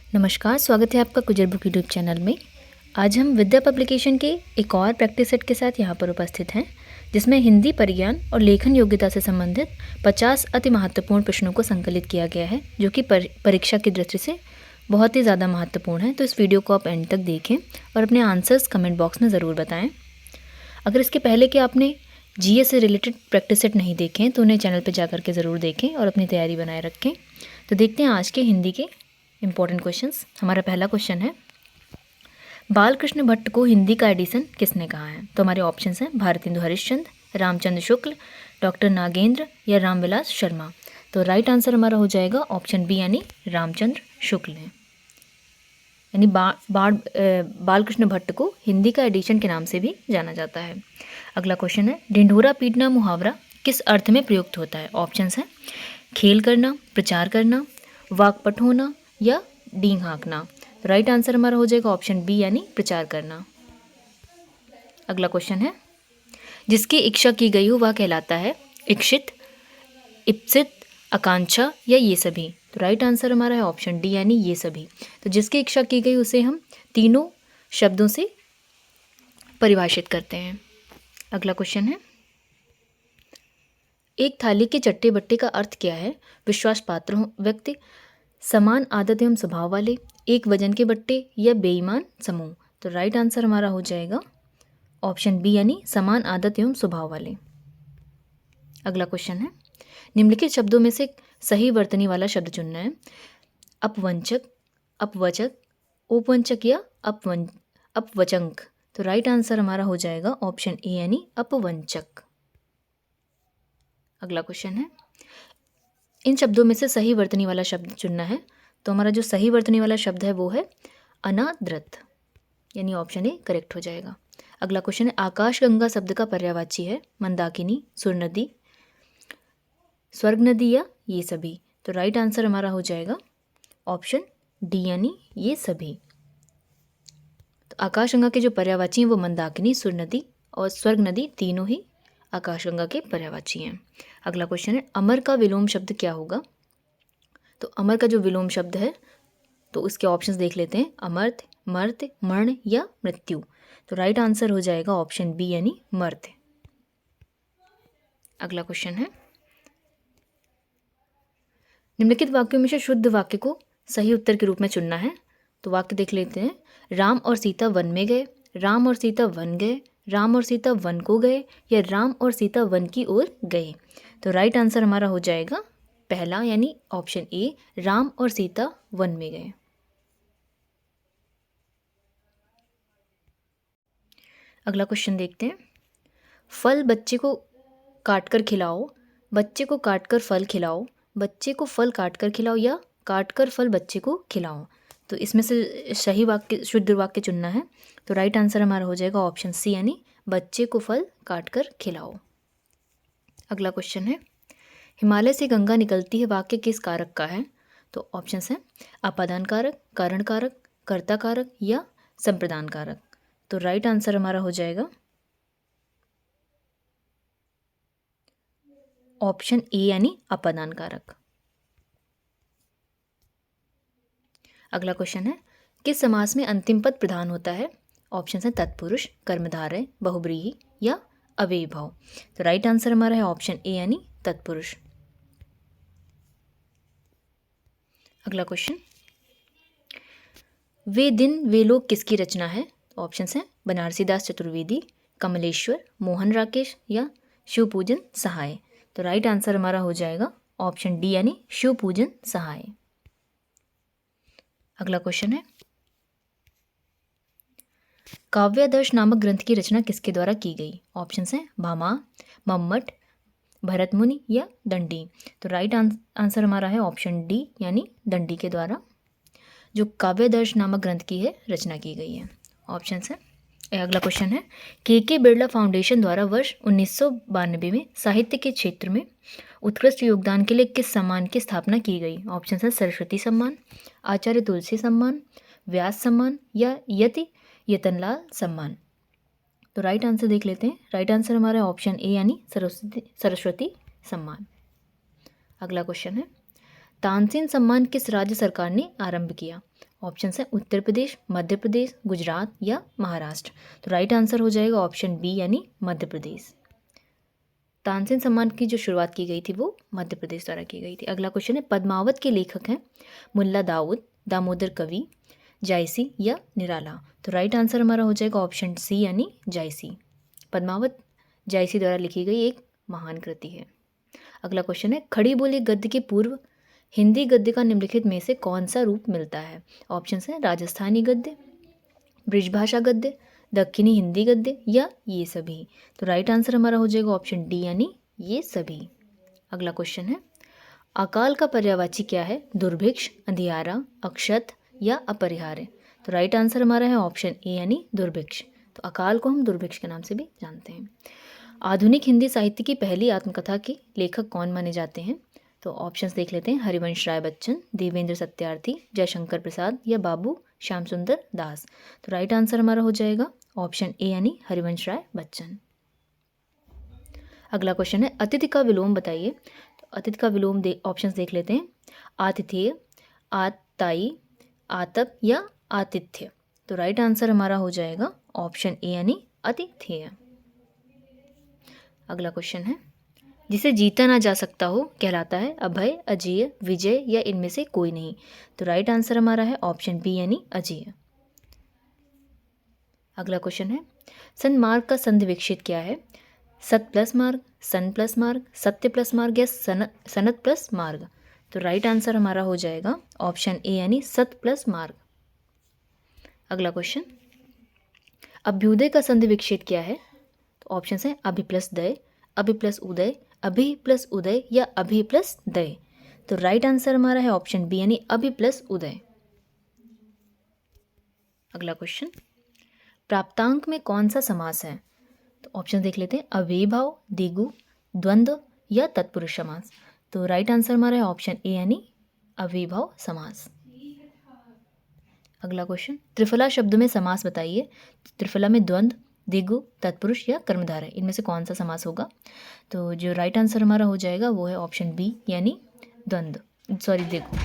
नमस्कार, स्वागत है आपका कुजर बुक यूट्यूब चैनल में। आज हम विद्या पब्लिकेशन के एक और प्रैक्टिस सेट के साथ यहाँ पर उपस्थित हैं, जिसमें हिंदी परिज्ञान और लेखन योग्यता से संबंधित 50 अति महत्वपूर्ण प्रश्नों को संकलित किया गया है, जो कि परीक्षा की दृष्टि से बहुत ही ज़्यादा महत्वपूर्ण है। तो इस वीडियो को आप एंड तक देखें और अपने आंसर्स कमेंट बॉक्स में ज़रूर बताएँ। अगर इसके पहले कि आपने जीएस से रिलेटेड प्रैक्टिस सेट नहीं देखें तो उन्हें चैनल पर जा कर के ज़रूर देखें और अपनी तैयारी बनाए रखें। तो देखते हैं आज के हिंदी के इम्पोर्टेंट क्वेश्चंस। हमारा पहला क्वेश्चन है, बालकृष्ण भट्ट को हिंदी का एडिसन किसने कहा है? तो हमारे ऑप्शंस हैं भारतेंदु हरिश्चंद्र, रामचंद्र शुक्ल, डॉक्टर नागेंद्र या रामविलास शर्मा। तो राइट आंसर हमारा हो जाएगा ऑप्शन बी यानी रामचंद्र शुक्ल ने। यानी बालकृष्ण भट्ट को हिंदी का एडिशन के नाम से भी जाना जाता है। अगला क्वेश्चन है, ढिंढोरा पीटना मुहावरा किस अर्थ में प्रयुक्त होता है? ऑप्शंस हैं खेल करना, प्रचार करना, वाक्पट होना या डींग हाँकना। तो राइट आंसर हमारा हो जाएगा ऑप्शन बी यानी प्रचार करना। अगला क्वेश्चन है, जिसकी इच्छा की गई हो वह कहलाता है इच्छित, इप्सित, आकांक्षा या ये सभी। तो राइट आंसर हमारा है ऑप्शन डी यानी ये सभी। तो जिसकी इच्छा की गई उसे हम तीनों शब्दों से परिभाषित करते हैं। अगला क्वेश्चन है, एक थाली के चट्टे बट्टे का अर्थ क्या है? विश्वास पात्र व्यक्ति, समान आदत एवं स्वभाव वाले, एक वजन के बट्टे या बेईमान समूह। तो राइट आंसर हमारा हो जाएगा ऑप्शन बी यानी समान आदत एवं स्वभाव वाले। अगला क्वेश्चन है, निम्नलिखित शब्दों में से सही वर्तनी वाला शब्द चुनना है। अपवंचक, अपवचक, उपवंचक या अपवचंक। तो राइट आंसर हमारा हो जाएगा ऑप्शन ए यानी अपवंचक। अगला क्वेश्चन है, इन शब्दों में से सही वर्तनी वाला शब्द चुनना है। तो हमारा जो सही वर्तनी वाला शब्द है वो है अनादृत, यानी ऑप्शन ए करेक्ट हो जाएगा। अगला क्वेश्चन है, आकाश गंगा शब्द का पर्यायवाची है मंदाकिनी, सुर नदी, स्वर्ग नदी या ये सभी। तो राइट आंसर हमारा हो जाएगा ऑप्शन डी यानी ये सभी। तो आकाश गंगा के जो पर्यायवाची हैं वो मंदाकिनी, सुर नदी और स्वर्ग नदी तीनों ही आकाशगंगा के पर्यायवाची हैं। अगला क्वेश्चन है, अमर का विलोम शब्द क्या होगा? तो अमर का जो विलोम शब्द है तो उसके ऑप्शंस देख लेते हैं, अमर्त्य, मर्त्य, मर्ण या मृत्यु। तो राइट आंसर हो जाएगा ऑप्शन बी यानी मर्त्य। अगला क्वेश्चन है, निम्नलिखित वाक्यों में से शुद्ध वाक्य को सही उत्तर के रूप में चुनना है। तो वाक्य देख लेते हैं, राम और सीता वन में गए, राम और सीता वन गए, राम और सीता वन को गए या राम और सीता वन की ओर गए। तो राइट आंसर हमारा हो जाएगा पहला यानी ऑप्शन ए, राम और सीता वन में गए। अगला क्वेश्चन देखते हैं, फल बच्चे को काटकर खिलाओ, बच्चे को काटकर फल खिलाओ, बच्चे को फल काटकर खिलाओ या काटकर फल बच्चे को खिलाओ। तो इसमें से सही वाक्य, शुद्ध वाक्य चुनना है। तो राइट आंसर हमारा हो जाएगा ऑप्शन सी यानी बच्चे को फल काटकर खिलाओ। अगला क्वेश्चन है, हिमालय से गंगा निकलती है वाक्य किस कारक का है? तो ऑप्शंस हैं अपादान कारक, कारण कारक, कर्ता कारक या संप्रदान कारक। तो राइट आंसर हमारा हो जाएगा ऑप्शन ए यानी अपादान कारक। अगला क्वेश्चन है, किस समास में अंतिम पद प्रधान होता है? ऑप्शन है तत्पुरुष, कर्मधारय, बहुब्रीहि या अव्ययीभाव। तो राइट आंसर हमारा है ऑप्शन ए यानी तत्पुरुष। अगला क्वेश्चन, वे दिन वे लोग किसकी रचना है? ऑप्शन हैं बनारसी दास चतुर्वेदी, कमलेश्वर, मोहन राकेश या शिवपूजन सहाय। तो राइट आंसर हमारा हो जाएगा ऑप्शन डी यानी शिवपूजन सहाय। अगला क्वेश्चन है, काव्यादर्श नामक ग्रंथ की रचना किसके द्वारा की गई? ऑप्शंस हैं भामा, मम्मट, भरत मुनि या दंडी। तो राइट आंसर हमारा है ऑप्शन डी यानी दंडी के द्वारा जो काव्यादर्श नामक ग्रंथ की है रचना की गई है। ऑप्शंस हैं। अगला क्वेश्चन है, के बिरला फाउंडेशन द्वारा वर्ष 1992 में साहित्य के क्षेत्र में उत्कृष्ट योगदान के लिए किस सम्मान की स्थापना की गई? ऑप्शन है सरस्वती सम्मान, आचार्य तुलसी सम्मान, व्यास सम्मान या यतनलाल सम्मान। तो राइट आंसर देख लेते हैं। राइट आंसर हमारा ऑप्शन ए यानी सरस्वती सम्मान। अगला क्वेश्चन है, तानसेन सम्मान किस राज्य सरकार ने आरंभ किया? ऑप्शन है उत्तर प्रदेश, मध्य प्रदेश, गुजरात या महाराष्ट्र। तो राइट आंसर हो जाएगा ऑप्शन बी यानी मध्य प्रदेश। तानसेन सम्मान की जो शुरुआत की गई थी वो मध्य प्रदेश द्वारा की गई थी। अगला क्वेश्चन है पद्मावत के लेखक हैं मुल्ला दाऊद, दामोदर कवि, जायसी या निराला। तो राइट आंसर हमारा हो जाएगा ऑप्शन सी यानी जायसी। पद्मावत जायसी द्वारा लिखी गई एक महान कृति है। अगला क्वेश्चन है खड़ी बोली गद्य के पूर्व हिंदी गद्य का निम्नलिखित में से कौन सा रूप मिलता है। ऑप्शन है राजस्थानी गद्य, ब्रिजभाषा गद्य, दक्षिणी हिंदी गद्य या ये सभी। तो राइट आंसर हमारा हो जाएगा ऑप्शन डी यानी ये सभी। अगला क्वेश्चन है अकाल का पर्यायवाची क्या है। दुर्भिक्ष, अंधियारा, अक्षत या अपरिहार्य। तो राइट आंसर हमारा है ऑप्शन ए यानी दुर्भिक्ष। तो अकाल को हम दुर्भिक्ष के नाम से भी जानते हैं। आधुनिक हिंदी साहित्य की पहली आत्मकथा के लेखक कौन माने जाते हैं। तो ऑप्शंस देख लेते हैं हरिवंश राय बच्चन, देवेंद्र सत्यार्थी, जयशंकर प्रसाद या बाबू श्याम सुंदर दास। तो राइट आंसर हमारा हो जाएगा ऑप्शन ए यानी हरिवंश राय बच्चन। अगला क्वेश्चन है अतिथि का विलोम बताइए। तो अतिथि का विलोम ऑप्शंस देख लेते हैं आतिथेय, आताई, आतप या आतिथ्य। तो राइट आंसर हमारा हो जाएगा ऑप्शन ए यानी आतिथेय। अगला क्वेश्चन है जिसे जीता ना जा सकता हो कहलाता है अभय, अजेय, विजय या इनमें से कोई नहीं। तो राइट आंसर हमारा है ऑप्शन बी यानी अजेय। अगला क्वेश्चन है सन्मार्ग का संधि विक्षेप क्या है। सत प्लस मार्ग, सन प्लस मार्ग, सत्य प्लस मार्ग या सनत प्लस मार्ग। तो राइट आंसर हमारा हो जाएगा ऑप्शन ए यानी सत प्लस मार्ग। अगला क्वेश्चन अभ्युदय का संधि विक्षेप क्या है। तो ऑप्शन है अभि प्लस दय, अभि प्लस उदय, अभि प्लस उदय या अभि प्लस दय। तो राइट आंसर हमारा है ऑप्शन बी यानी अभि प्लस उदय। अगला क्वेश्चन प्राप्तांक में कौन सा समास है। तो ऑप्शन देख लेते हैं अव्ययीभाव, दिगु, द्वंद्व या तत्पुरुष समास। तो राइट आंसर हमारा है ऑप्शन ए यानी अव्ययीभाव समास। अगला क्वेश्चन त्रिफला शब्द में समास बताइए। त्रिफला में द्वंद्व, दिगु, तत्पुरुष या कर्मधारय इनमें से कौन सा समास होगा। तो जो राइट आंसर हमारा हो जाएगा वो है ऑप्शन बी यानी दिगु।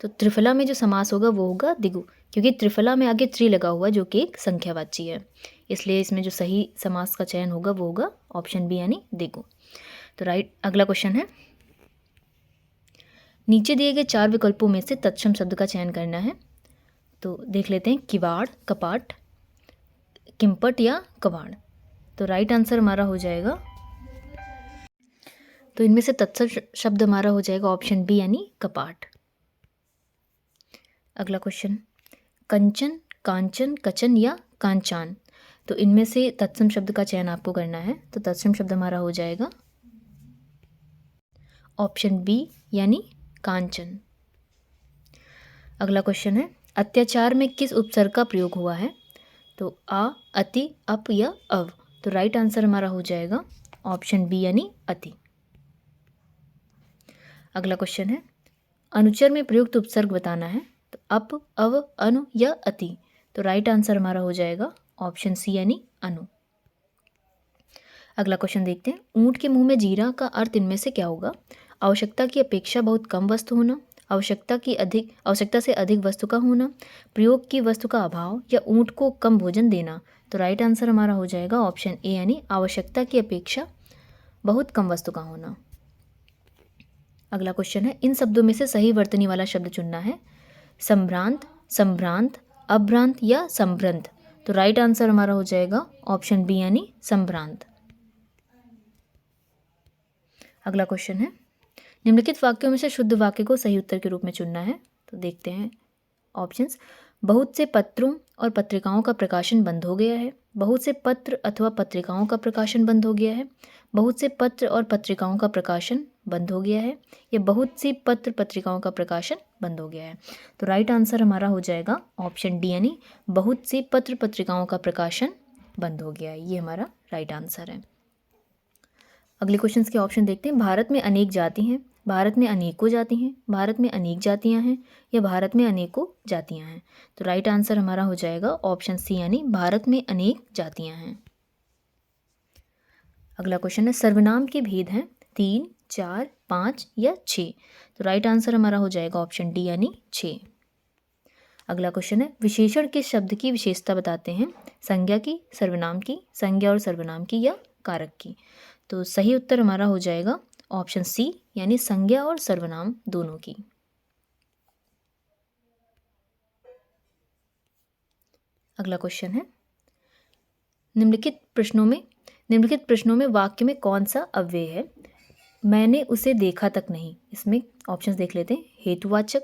तो त्रिफला में जो समास होगा वो होगा दिगु, क्योंकि त्रिफला में आगे त्रि लगा हुआ जो कि एक संख्यावाची है, इसलिए इसमें जो सही समास का चयन होगा वो होगा ऑप्शन बी यानी दिगु। तो राइट अगला क्वेश्चन है नीचे दिए गए 4 विकल्पों में से तत्सम शब्द का चयन करना है। तो देख लेते हैं किवाड़, कपाट, किम्पट या कबाड़। तो राइट आंसर हमारा हो जाएगा, तो इनमें से तत्सम शब्द हमारा हो जाएगा ऑप्शन बी यानी कपाट। अगला क्वेश्चन कंचन, कांचन, कचन या कांचान। तो इनमें से तत्सम शब्द का चयन आपको करना है। तो तत्सम शब्द हमारा हो जाएगा ऑप्शन बी यानी कांचन। अगला क्वेश्चन है अत्याचार में किस उपसर्ग का प्रयोग हुआ है। तो आ, अति, अप या अव। तो राइट आंसर हमारा हो जाएगा ऑप्शन बी यानी अति। अगला क्वेश्चन है अनुचर में प्रयुक्त उपसर्ग बताना है। तो अप, अव, अनु या अति। तो राइट आंसर हमारा हो जाएगा ऑप्शन सी यानी अनु। अगला क्वेश्चन देखते हैं ऊंट के मुंह में जीरा का अर्थ इनमें से क्या होगा। आवश्यकता की अपेक्षा बहुत कम वस्तु होना, आवश्यकता से अधिक वस्तु का होना, प्रयोग की वस्तु का अभाव या ऊंट को कम भोजन देना। तो राइट आंसर हमारा हो जाएगा ऑप्शन ए यानी आवश्यकता की अपेक्षा बहुत कम वस्तु का होना। अगला क्वेश्चन है इन शब्दों में से सही वर्तनी वाला शब्द चुनना है। संभ्रांत, संभ्रांत, अभ्रांत या संभ्रंत। तो राइट आंसर हमारा हो जाएगा ऑप्शन बी यानी संभ्रांत। अगला क्वेश्चन है निम्नलिखित वाक्यों में से शुद्ध वाक्य को सही उत्तर के रूप में चुनना है। तो देखते हैं ऑप्शंस। बहुत से पत्रों और पत्रिकाओं का प्रकाशन बंद हो गया है, बहुत से पत्र अथवा पत्रिकाओं का प्रकाशन बंद हो गया है, बहुत से पत्र और पत्रिकाओं का प्रकाशन बंद हो गया है, या बहुत सी पत्र पत्रिकाओं का प्रकाशन बंद हो गया है। तो राइट आंसर हमारा हो जाएगा ऑप्शन डी यानी बहुत सी पत्र पत्रिकाओं का प्रकाशन बंद हो गया है। ये हमारा राइट आंसर है। अगले क्वेश्चन के ऑप्शन देखते हैं। भारत में अनेक जाति हैं, भारत में अनेकों जाति हैं, भारत में अनेक जातियां हैं या भारत में अनेकों जातियां हैं। तो राइट आंसर हमारा हो जाएगा ऑप्शन सी यानी भारत में अनेक जातियां हैं। अगला क्वेश्चन है सर्वनाम के भेद हैं 3, 4, 5 या 6। तो राइट आंसर हमारा हो जाएगा ऑप्शन डी यानी 6। अगला क्वेश्चन है, विशेषण किस शब्द की विशेषता बताते हैं? संज्ञा की, सर्वनाम की, संज्ञा और सर्वनाम की या कारक की? तो सही उत्तर हमारा हो जाएगा ऑप्शन सी, यानी संज्ञा और सर्वनाम दोनों की। अगला क्वेश्चन है, निम्नलिखित प्रश्नों में वाक्य में कौन सा अव्यय है? मैंने उसे देखा तक नहीं। इसमें ऑप्शंस देख लेते हैं, हेतुवाचक,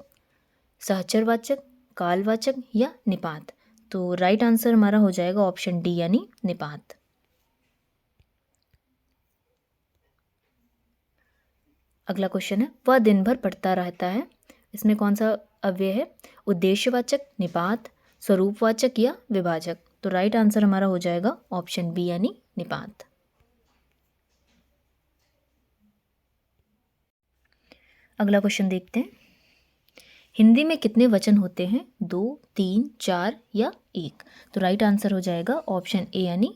सहचरवाचक, कालवाचक या निपात। तो राइट आंसर हमारा हो जाएगा ऑप्शन डी, यानी निपात। अगला क्वेश्चन है, वह दिन भर पढ़ता रहता है। इसमें कौन सा अव्यय है? उद्देश्यवाचक, निपात, स्वरूपवाचक या विभाजक। तो राइट आंसर हमारा हो जाएगा ऑप्शन बी, यानी निपात। अगला क्वेश्चन देखते हैं, हिंदी में कितने वचन होते हैं? 2, 3, 4 या 1? तो राइट आंसर हो जाएगा ऑप्शन ए, यानी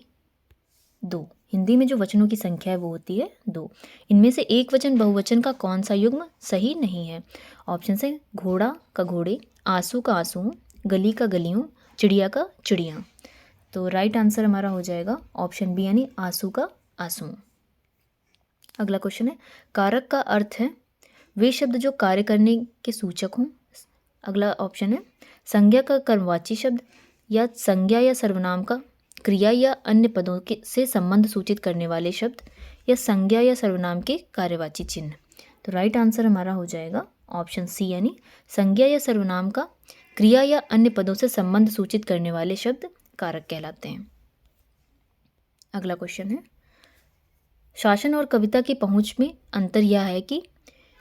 2। हिंदी में जो वचनों की संख्या है वो होती है 2। इनमें से एक वचन बहुवचन का कौन सा युग्म सही नहीं है? ऑप्शन है, घोड़ा का घोड़े, आंसू का आंसू, गली का गलियों, चिड़िया का चिड़िया। तो राइट आंसर हमारा हो जाएगा ऑप्शन बी, यानी आंसू का आंसू। अगला क्वेश्चन है, कारक का अर्थ है वे शब्द जो कार्य करने के सूचक हों। अगला ऑप्शन है, संज्ञा का कर्मवाची शब्द, या संज्ञा या सर्वनाम का क्रिया या अन्य पदों के से संबंध सूचित करने वाले शब्द, या संज्ञा या सर्वनाम के कार्यवाची चिन्ह। तो राइट आंसर हमारा हो जाएगा ऑप्शन सी, यानी संज्ञा या सर्वनाम का क्रिया या अन्य पदों से संबंध सूचित करने वाले शब्द कारक कहलाते हैं। अगला क्वेश्चन है, शासन और कविता की पहुंच में अंतर यह है कि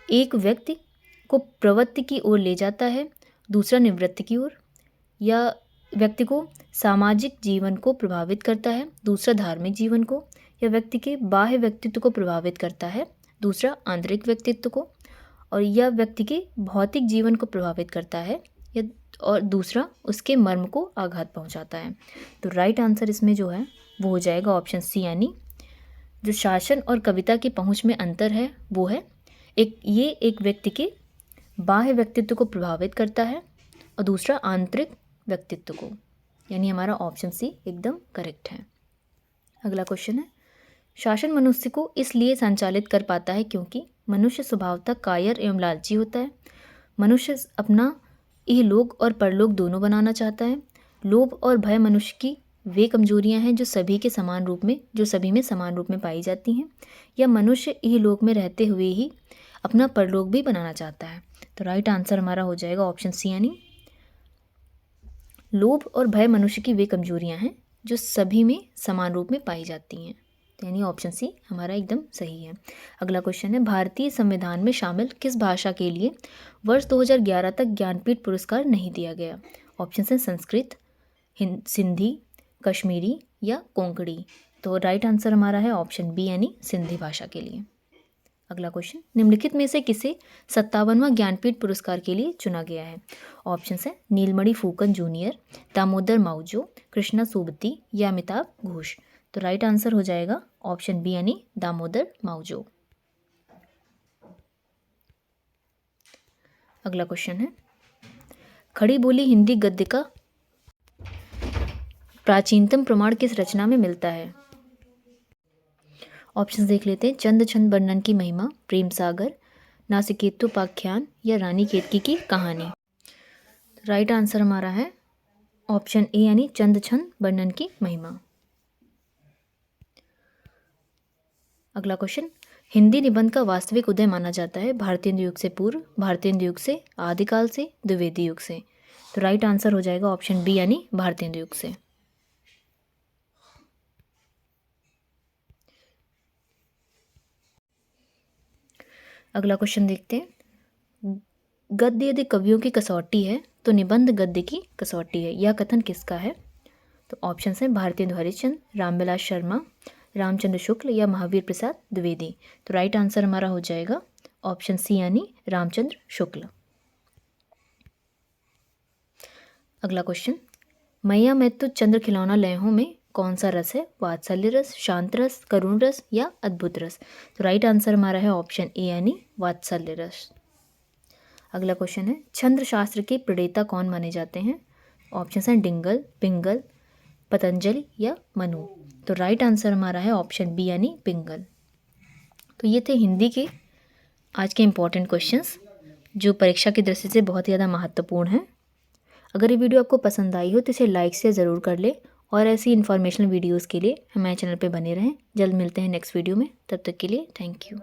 एक व्यक्ति को प्रवृत्ति की ओर ले जाता है, दूसरा निवृत्ति की ओर, या व्यक्ति को सामाजिक जीवन को प्रभावित करता है, दूसरा धार्मिक जीवन को, या व्यक्ति के बाह्य व्यक्तित्व को प्रभावित करता है, दूसरा आंतरिक व्यक्तित्व को, और यह व्यक्ति के भौतिक जीवन को प्रभावित करता है, या और दूसरा उसके मर्म को आघात पहुंचाता है। तो राइट आंसर इसमें जो है वो हो जाएगा ऑप्शन सी, यानी जो शासन और कविता की पहुंच में अंतर है वो है एक व्यक्ति के बाह्य व्यक्तित्व को प्रभावित करता है और दूसरा आंतरिक व्यक्तित्व को, यानी हमारा ऑप्शन सी एकदम करेक्ट है। अगला क्वेश्चन है, शासन मनुष्य को इसलिए संचालित कर पाता है क्योंकि मनुष्य स्वभावतः कायर एवं लालची होता है। मनुष्य अपना इहलोक और परलोक दोनों बनाना चाहता है। लोभ और भय मनुष्य की वे कमजोरियां हैं जो सभी में समान रूप में पाई जाती हैं, या मनुष्य इहलोक में रहते हुए ही अपना परलोक भी बनाना चाहता है। तो राइट आंसर हमारा हो जाएगा ऑप्शन सी, यानी लोभ और भय मनुष्य की वे कमजोरियां हैं जो सभी में समान रूप में पाई जाती हैं। यानी ऑप्शन सी हमारा एकदम सही है। अगला क्वेश्चन है, भारतीय संविधान में शामिल किस भाषा के लिए वर्ष 2011 तक ज्ञानपीठ पुरस्कार नहीं दिया गया? ऑप्शन है संस्कृत, सिंधी, कश्मीरी या कोंकणी। तो राइट आंसर हमारा है ऑप्शन बी, यानी सिंधी भाषा के लिए। अगला क्वेश्चन, निम्नलिखित में से किसे 57वां ज्ञानपीठ पुरस्कार के लिए चुना गया है? ऑप्शन है नीलमणि फूकन जूनियर, दामोदर माउजो, कृष्णा सोबती या अमिताभ घोष। तो राइट आंसर हो जाएगा ऑप्शन बी, यानी दामोदर माउजो। अगला क्वेश्चन है, खड़ी बोली हिंदी गद्य का प्राचीनतम प्रमाण किस रचना में मिलता है? ऑप्शंस देख लेते हैं, चंद छंद वर्णन की महिमा, प्रेम सागर, नासिकेतोपाख्यान या रानी केतकी की कहानी। राइट आंसर हमारा है ऑप्शन ए, यानी चंद छंद वर्णन की महिमा। अगला क्वेश्चन, हिंदी निबंध का वास्तविक उदय माना जाता है भारतीय युग से पूर्व, भारतीय युग से, आदिकाल से, द्विवेदी युग से। तो राइट आंसर हो जाएगा ऑप्शन बी, यानी भारतीय युग से। अगला क्वेश्चन देखते हैं, गद्य यदि कवियों की कसौटी है तो निबंध गद्य की कसौटी है, यह कथन किसका है? तो ऑप्शन है भारतेंदु हरिश्चंद्र, रामविलास शर्मा, रामचंद्र शुक्ल या महावीर प्रसाद द्विवेदी। तो राइट आंसर हमारा हो जाएगा ऑप्शन सी, यानी रामचंद्र शुक्ल। अगला क्वेश्चन, मैया मैं तो चंद्र खिलौना लयों में कौन सा रस है? वात्सल्य रस, शांत रस, करुण रस या अद्भुत रस। तो राइट आंसर हमारा है ऑप्शन ए, यानी वात्सल्य रस। अगला क्वेश्चन है, छंद्र शास्त्र के प्रणेता कौन माने जाते हैं? ऑप्शन हैं डिंगल, पिंगल, पतंजलि या मनु। तो राइट आंसर हमारा है ऑप्शन बी यानी पिंगल। तो ये थे हिंदी के आज के इम्पॉर्टेंट क्वेश्चंस जो परीक्षा की दृष्टि से बहुत ही ज़्यादा महत्वपूर्ण हैं। अगर ये वीडियो आपको पसंद आई हो तो इसे लाइक से ज़रूर कर ले और ऐसी इन्फॉर्मेशनल वीडियोज़ के लिए हमारे चैनल पर बने रहें। जल्द मिलते हैं नेक्स्ट वीडियो में, तब तक के लिए थैंक यू।